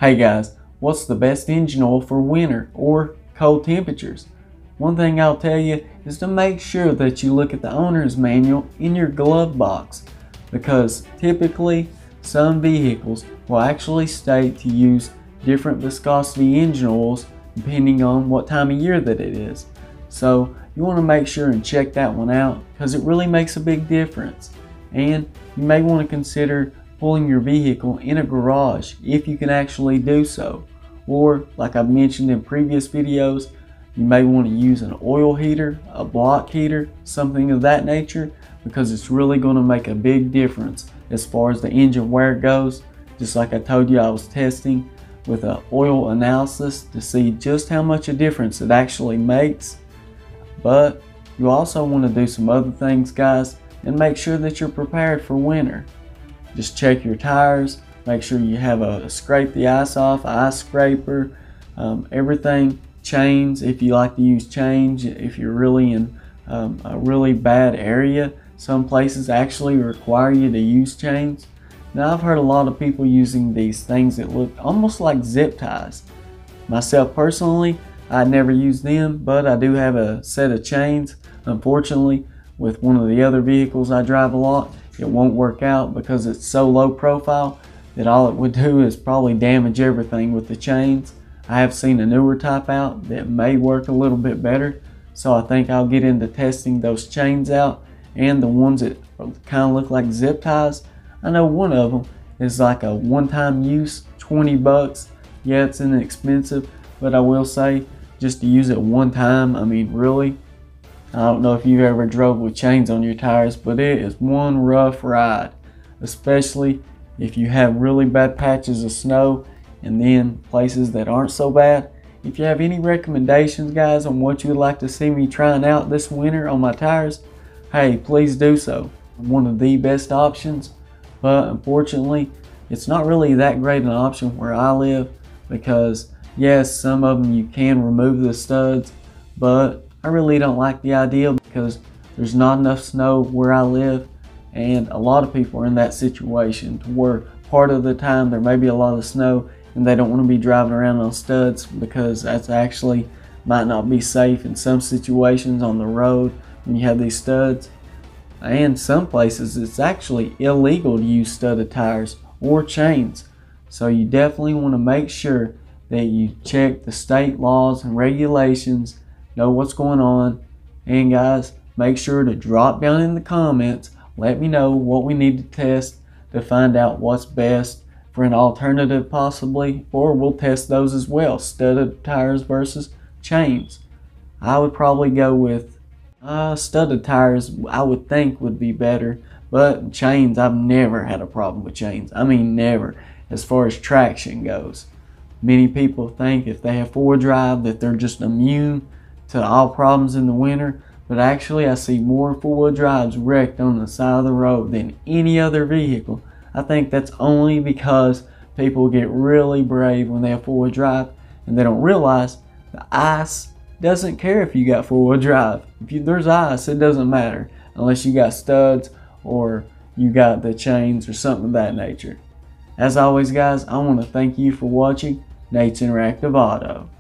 Hey guys, what's the best engine oil for winter or cold temperatures? One thing I'll tell you is to make sure that you look at the owner's manual in your glove box, because typically some vehicles will actually state to use different viscosity engine oils depending on what time of year that it is. So you want to make sure and check that one out, because it really makes a big difference. And you may want to consider pulling your vehicle in a garage if you can actually do so. Or like I've mentioned in previous videos, you may want to use an oil heater, a block heater, something of that nature, because it's really going to make a big difference as far as the engine wear goes. Just like I told you, I was testing with an oil analysis to see just how much a difference it actually makes. But you also want to do some other things, guys, and make sure that you're prepared for winter. Just check your tires, make sure you have a scrape the ice off, ice scraper, everything, chains if you like to use chains, if you're really in a really bad area. Some places actually require you to use chains. Now I've heard a lot of people using these things that look almost like zip ties. Myself personally, I never use them, but I do have a set of chains. Unfortunately, with one of the other vehicles I drive a lot, it won't work out because it's so low profile that all it would do is probably damage everything with the chains. I have seen a newer type out that may work a little bit better, so I think I'll get into testing those chains out, and the ones that kind of look like zip ties. I know one of them is like a one-time use, 20 bucks. Yeah, it's inexpensive, but I will say just to use it one time, I mean really, I don't know if you've ever drove with chains on your tires, but it is one rough ride, especially if you have really bad patches of snow and then places that aren't so bad. If you have any recommendations, guys, on what you would like to see me trying out this winter on my tires, hey, please do so. One of the best options, but unfortunately, it's not really that great an option where I live, because yes, some of them you can remove the studs, but I really don't like the idea because there's not enough snow where I live, and a lot of people are in that situation to where part of the time there may be a lot of snow and they don't want to be driving around on studs, because that's actually might not be safe in some situations on the road when you have these studs. And some places it's actually illegal to use studded tires or chains. So you definitely want to make sure that you check the state laws and regulations, know what's going on. And guys, make sure to drop down in the comments, let me know what we need to test to find out what's best for an alternative possibly, or we'll test those as well, studded tires versus chains. I would probably go with studded tires, I would think would be better, but chains, I've never had a problem with chains. I mean never, as far as traction goes. Many people think if they have four-wheel drive that they're just immune to all problems in the winter, but actually I see more four-wheel drives wrecked on the side of the road than any other vehicle. I think that's only because people get really brave when they have four-wheel drive and they don't realize the ice doesn't care if you got four-wheel drive. If there's ice, it doesn't matter unless you got studs or you got the chains or something of that nature. As always, guys, I want to thank you for watching Nate's Interactive Auto.